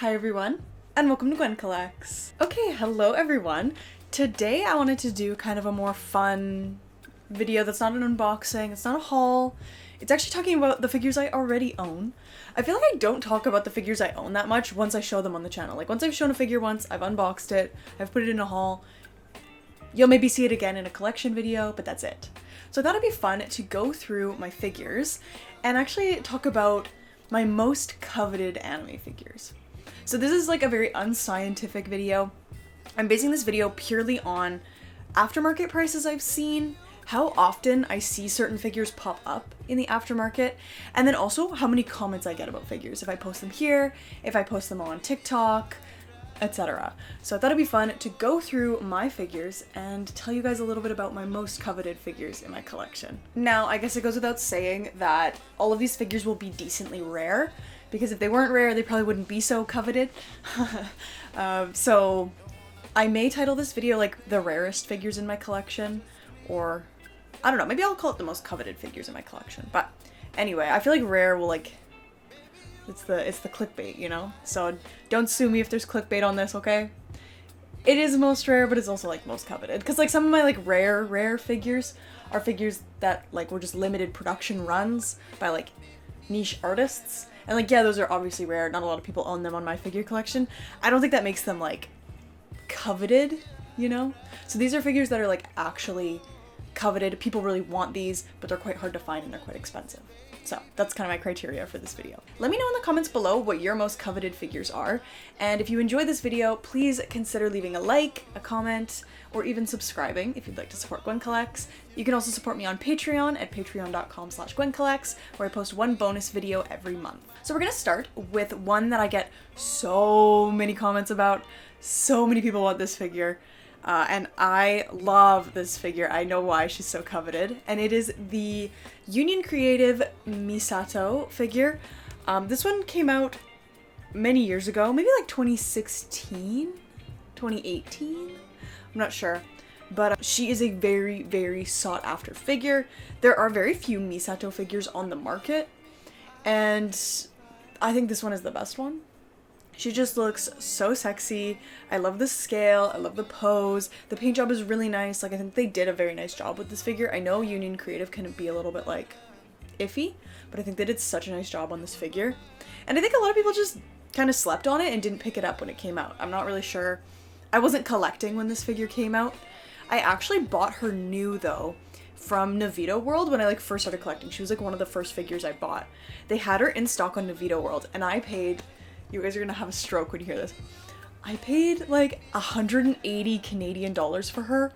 Hi everyone, and welcome to Gwyn Collects. Okay, hello everyone. Today I wanted to do kind of a more fun video that's not an unboxing, it's not a haul. It's actually talking about the figures I already own. I feel like I don't talk about the figures I own that much once I show them on the channel. Like once I've shown a figure once, I've unboxed it, I've put it in a haul. You'll maybe see it again in a collection video, but that's it. So I thought it'd be fun to go through my figures and actually talk about my most coveted anime figures. So this is like a very unscientific video. I'm basing this video purely on aftermarket prices I've seen, how often I see certain figures pop up in the aftermarket, and then also how many comments I get about figures. If I post them here, if I post them on TikTok, etc. So I thought it'd be fun to go through my figures and tell you guys a little bit about my most coveted figures in my collection. Now, I guess it goes without saying that all of these figures will be decently rare, because if they weren't rare, they probably wouldn't be so coveted. So I may title this video like the rarest figures in my collection, or I don't know, maybe I'll call it the most coveted figures in my collection. But anyway, I feel like rare will like, it's the clickbait, you know? So don't sue me if there's clickbait on this, okay? It is most rare, but it's also like most coveted. Because like some of my like rare figures are figures that like were just limited production runs by like niche artists. And like, yeah, those are obviously rare. Not a lot of people own them on my figure collection. I don't think that makes them like coveted, you know? So these are figures that are like actually coveted. People really want these, but they're quite hard to find and they're quite expensive. So that's kind of my criteria for this video. Let me know in the comments below what your most coveted figures are. And if you enjoyed this video, please consider leaving a like, a comment, or even subscribing if you'd like to support Gwyn Collects. You can also support me on Patreon at patreon.com/GwynCollects, where I post one bonus video every month. So we're gonna start with one that I get so many comments about. So many people want this figure. And I love this figure. I know why she's so coveted. And it is the Union Creative Misato figure. This one came out many years ago, maybe like 2016, 2018? I'm not sure. But she is a very, very sought after figure. There are very few Misato figures on the market. And I think this one is the best one. She just looks so sexy. I love the scale, I love the pose. The paint job is really nice. Like I think they did a very nice job with this figure. I know Union Creative can be a little bit like iffy, but I think they did such a nice job on this figure. And I think a lot of people just kind of slept on it and didn't pick it up when it came out. I'm not really sure. I wasn't collecting when this figure came out. I actually bought her new though from Navito World when I like first started collecting. She was like one of the first figures I bought. They had her in stock on Navito World and I paid, you guys are gonna have a stroke when you hear this, I paid like 180 Canadian dollars for her,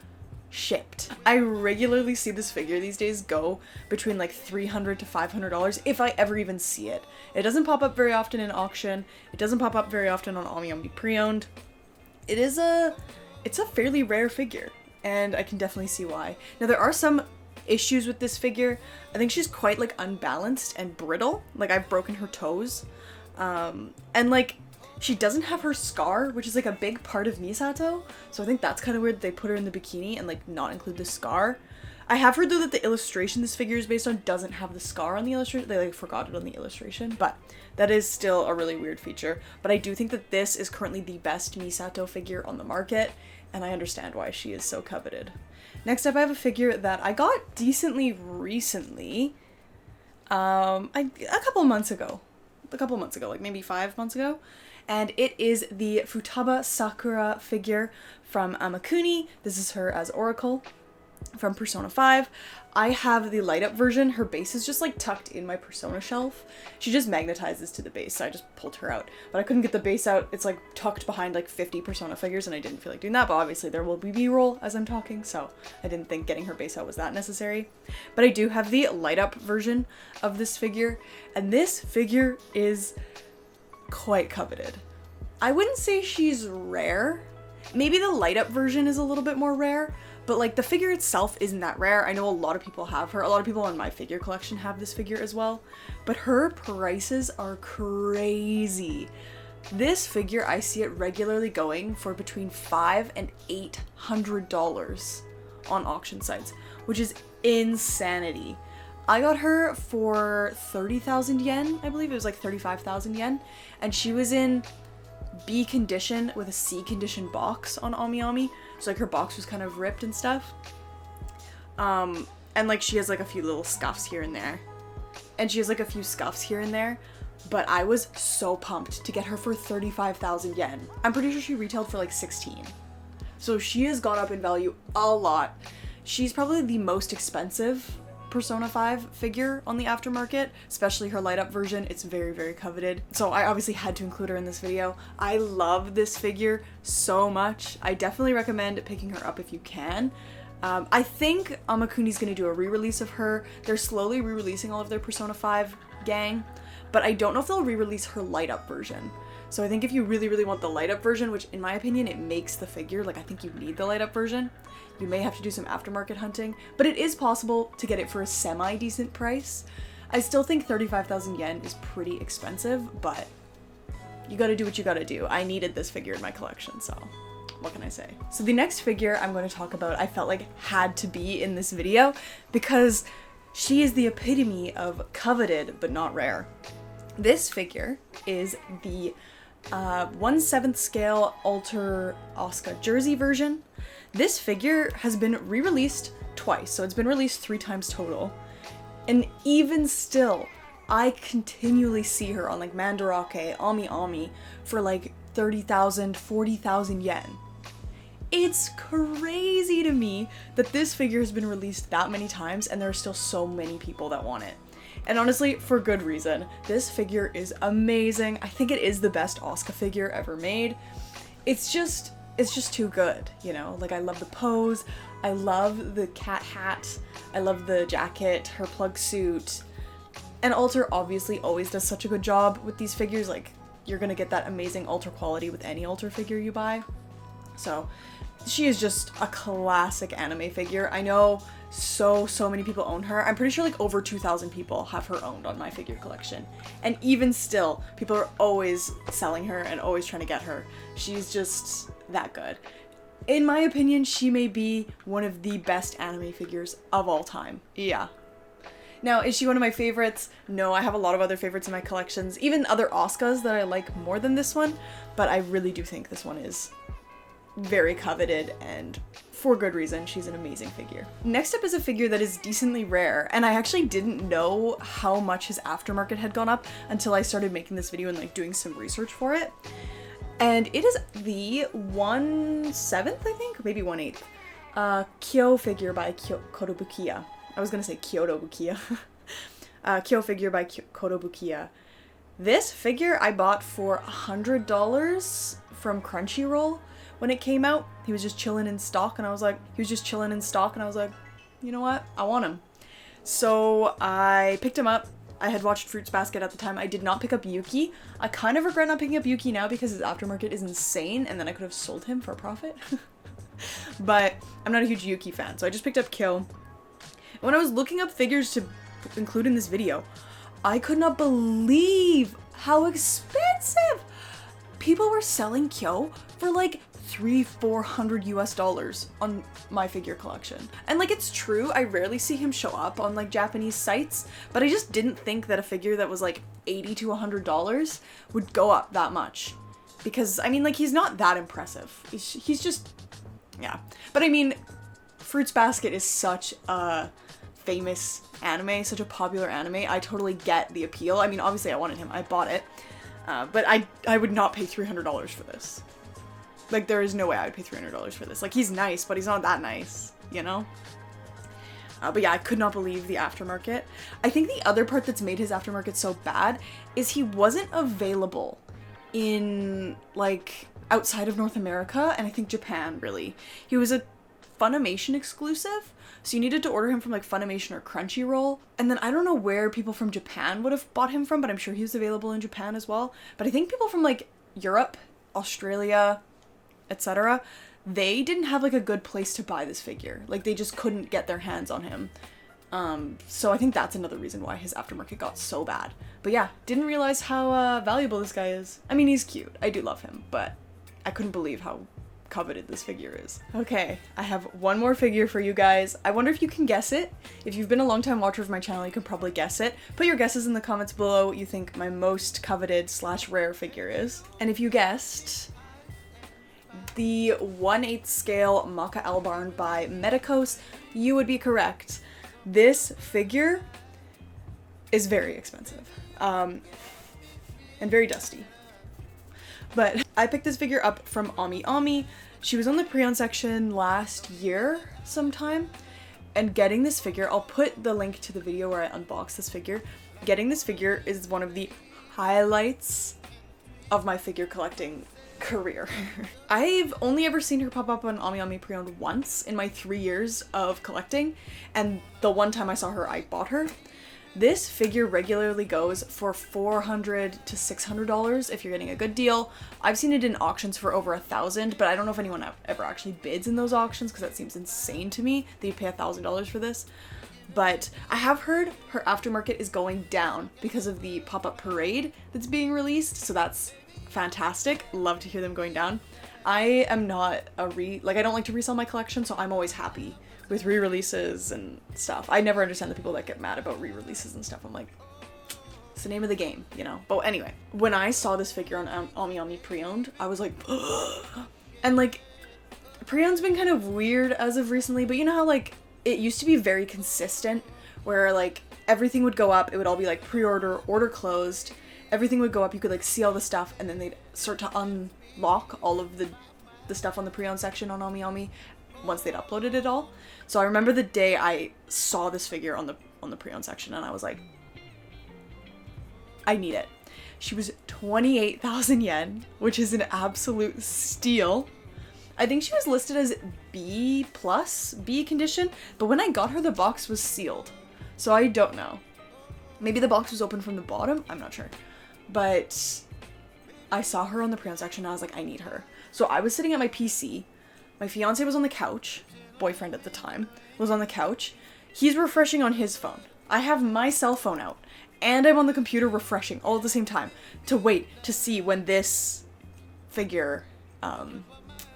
shipped. I regularly see this figure these days go between like $300 to $500 if I ever even see it. It doesn't pop up very often in auction. It doesn't pop up very often on OmniOmni pre-owned. It's a fairly rare figure and I can definitely see why. Now there are some issues with this figure. I think she's quite like unbalanced and brittle. Like I've broken her toes. And like she doesn't have her scar, which is like a big part of Misato, so I think that's kind of weird they put her in the bikini and like not include the scar. I have heard though that the illustration this figure is based on doesn't have the scar on the illustration. They like forgot it on the illustration, but that is still a really weird feature. But I do think that this is currently the best Misato figure on the market, and I understand why she is so coveted. Next up I have a figure that I got decently recently, a couple months ago, like maybe 5 months ago, and it is the Futaba Sakura figure from Amakuni. This is her as Oracle from Persona 5. I have the light up version. Her base is just like tucked in my Persona shelf. She just magnetizes to the base, so I just pulled her out. But I couldn't get the base out. It's like tucked behind like 50 Persona figures and I didn't feel like doing that, but obviously there will be B-roll as I'm talking, so I didn't think getting her base out was that necessary. But I do have the light up version of this figure, and this figure is quite coveted. I wouldn't say she's rare. Maybe the light up version is a little bit more rare, but like the figure itself isn't that rare. I know a lot of people have her. A lot of people in my figure collection have this figure as well, but her prices are crazy. This figure, I see it regularly going for between $500 and $800 on auction sites, which is insanity. I got her for 30,000 yen, I believe. It was like 35,000 yen. And she was in B condition with a C condition box on Ami. So like her box was kind of ripped and stuff. And like she has like a few little scuffs here and there. But I was so pumped to get her for 35,000 yen. I'm pretty sure she retailed for like 16. So she has gone up in value a lot. She's probably the most expensive Persona 5 figure on the aftermarket, especially her light up version. It's very, very coveted. So I obviously had to include her in this video. I love this figure so much. I definitely recommend picking her up if you can. I think Amakuni's gonna do a re-release of her. They're slowly re-releasing all of their Persona 5 gang, but I don't know if they'll re-release her light up version. So I think if you really, really want the light up version, which in my opinion, it makes the figure, like I think you need the light up version, you may have to do some aftermarket hunting, but it is possible to get it for a semi-decent price. I still think 35,000 yen is pretty expensive, but you gotta do what you gotta do. I needed this figure in my collection, so what can I say? So the next figure I'm going to talk about, I felt like had to be in this video because she is the epitome of coveted but not rare. This figure is the 1/7 scale Alter Asuka jersey version. This figure has been re-released twice, so it's been released 3 times total. And even still, I continually see her on like Mandarake, Ami for like 30,000, 40,000 yen. It's crazy to me that this figure has been released that many times and there are still so many people that want it. And honestly, for good reason. This figure is amazing. I think it is the best Asuka figure ever made. It's just too good, you know? Like I love the pose, I love the cat hat, I love the jacket, her plug suit. And Alter obviously always does such a good job with these figures. Like you're gonna get that amazing Alter quality with any Alter figure you buy. So she is just a classic anime figure. I know so many people own her. I'm pretty sure like over 2,000 people have her owned on my figure collection. And even still, people are always selling her and always trying to get her. She's just that good. In my opinion, she may be one of the best anime figures of all time. Yeah. Now, is she one of my favorites? No, I have a lot of other favorites in my collections, even other Asukas that I like more than this one, but I really do think this one is very coveted, and for good reason. She's an amazing figure. Next up is a figure that is decently rare, and I actually didn't know how much his aftermarket had gone up until I started making this video and like doing some research for it. And it is the 1/7, I think, or maybe 1/8 Kyo figure by Kotobukiya. I was gonna say Kyotobukiya. Kyo figure by Kotobukiya. This figure I bought for $100 from Crunchyroll. When it came out, he was just chilling in stock, and I was like, you know what? I want him. So I picked him up. I had watched Fruits Basket at the time. I did not pick up Yuki. I kind of regret not picking up Yuki now because his aftermarket is insane, and then I could have sold him for a profit. But I'm not a huge Yuki fan, so I just picked up Kyo. And when I was looking up figures to include in this video, I could not believe how expensive! People were selling Kyo for like $300-400 US on my figure collection. And like, it's true, I rarely see him show up on like Japanese sites, but I just didn't think that a figure that was like $80 to $100 would go up that much. Because I mean, like, he's not that impressive. He's just, yeah. But I mean, Fruits Basket is such a famous anime, such a popular anime. I totally get the appeal. I mean, obviously I wanted him, I bought it. But I would not pay $300 for this. Like, there is no way I would pay $300 for this. Like, he's nice, but he's not that nice, you know? But yeah, I could not believe the aftermarket. I think the other part that's made his aftermarket so bad is he wasn't available in, like, outside of North America, and I think Japan, really. He was a Funimation exclusive, so you needed to order him from, like, Funimation or Crunchyroll. And then I don't know where people from Japan would have bought him from, but I'm sure he was available in Japan as well. But I think people from, like, Europe, Australia, etc., they didn't have like a good place to buy this figure. Like, they just couldn't get their hands on him. So I think that's another reason why his aftermarket got so bad. But yeah, didn't realize how valuable this guy is. I mean, he's cute. I do love him, but I couldn't believe how coveted this figure is. Okay, I have one more figure for you guys. I wonder if you can guess it. If you've been a long time watcher of my channel, you can probably guess it. Put your guesses in the comments below what you think my most coveted / rare figure is. And if you guessed the 1/8 scale Maca Albarn by Medicos, you would be correct. This figure is very expensive and very dusty. But I picked this figure up from Ami Ami. She was on the pre-owned section last year sometime, and getting this figure, I'll put the link to the video where I unboxed this figure. Getting this figure is one of the highlights of my figure collecting career. I've only ever seen her pop up on Ami Ami pre-owned once in my 3 years of collecting, and the one time I saw her, I bought her. This figure regularly goes for $400 to $600 if you're getting a good deal. I've seen it in auctions for over $1,000, but I don't know if anyone ever actually bids in those auctions because that seems insane to me that you'd pay $1,000 for this. But I have heard her aftermarket is going down because of the pop-up parade that's being released, so that's fantastic. Love to hear them going down. I am not I don't like to resell my collection, so I'm always happy with re-releases and stuff. I never understand the people that get mad about re-releases and stuff. I'm like, it's the name of the game, you know? But anyway, when I saw this figure on Ami Ami pre-owned, I was like, and like, pre-owned's been kind of weird as of recently, but you know how like, it used to be very consistent, where like, everything would go up, it would all be like pre-order, order closed, everything would go up, you could like see all the stuff, and then they'd start to unlock all of the stuff on the pre-owned section on Ami Ami once they'd uploaded it all. So I remember the day I saw this figure on the pre-owned section, and I was like, I need it. She was 28,000 yen, which is an absolute steal. I think she was listed as B+ condition, but when I got her, the box was sealed. So I don't know. Maybe the box was open from the bottom, I'm not sure. But I saw her on the pre-owned section and I was like, I need her. So I was sitting at my PC. My fiance was on the couch, boyfriend at the time, was on the couch. He's refreshing on his phone. I have my cell phone out, and I'm on the computer refreshing all at the same time to wait to see when this figure,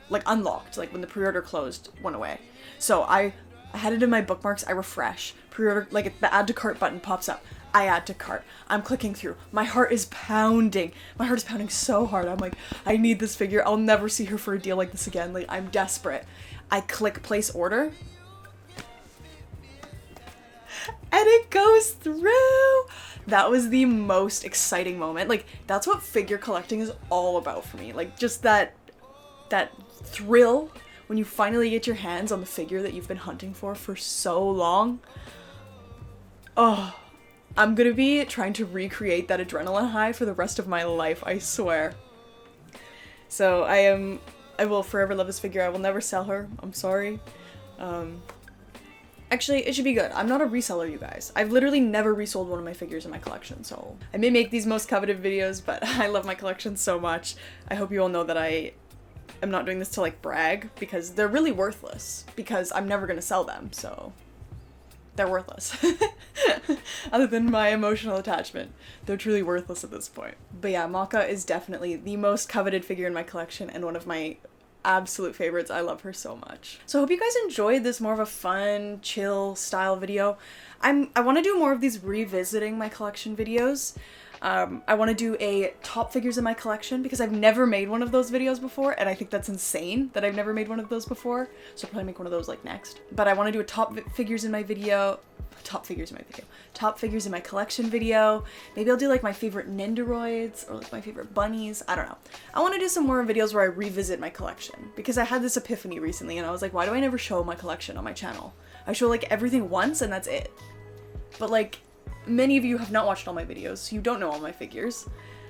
like unlocked, like when the pre-order closed, went away. So I had it in my bookmarks, I refresh, pre-order, like the add to cart button pops up. I add to cart. I'm clicking through. My heart is pounding. My heart is pounding so hard. I'm like, I need this figure. I'll never see her for a deal like this again. Like, I'm desperate. I click place order. And it goes through. That was the most exciting moment. Like, that's what figure collecting is all about for me. Like, just that thrill when you finally get your hands on the figure that you've been hunting for so long. Oh, I'm gonna be trying to recreate that adrenaline high for the rest of my life, I swear. So I will forever love this figure. I will never sell her. I'm sorry. Actually, it should be good. I'm not a reseller, you guys. I've literally never resold one of my figures in my collection, so I may make these most coveted videos, but I love my collection so much. I hope you all know that I am not doing this to like brag, because they're really worthless, because I'm never gonna sell them, so they're worthless. Other than my emotional attachment, they're truly worthless at this point. But yeah, Maka is definitely the most coveted figure in my collection and one of my absolute favorites. I love her so much. So I hope you guys enjoyed this more of a fun, chill style video. I want to do more of these revisiting my collection videos. I want to do a top figures in my collection because I've never made one of those videos before, and I think that's insane that I've never made one of those before, so I'll probably make one of those like next. But I want to do a top figures in my collection video. Maybe I'll do like my favorite Nendoroids or like my favorite bunnies. I don't know. I want to do some more videos where I revisit my collection because I had this epiphany recently and I was like, why do I never show my collection on my channel? I show like everything once and that's it. But like, many of you have not watched all my videos, so you don't know all my figures.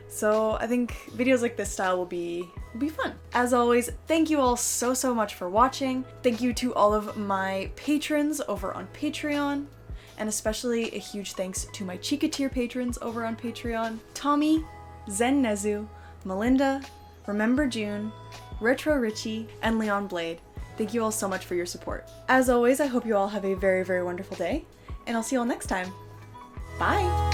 So I think videos like this style will be fun. As always, thank you all so much for watching. Thank you to all of my patrons over on Patreon, and especially a huge thanks to my Chica tier patrons over on Patreon. Tommy, Zen Nezu, Melinda, Remember June, Retro Richie, and Leon Blade. Thank you all so much for your support. As always, I hope you all have a very wonderful day, and I'll see you all next time. Bye!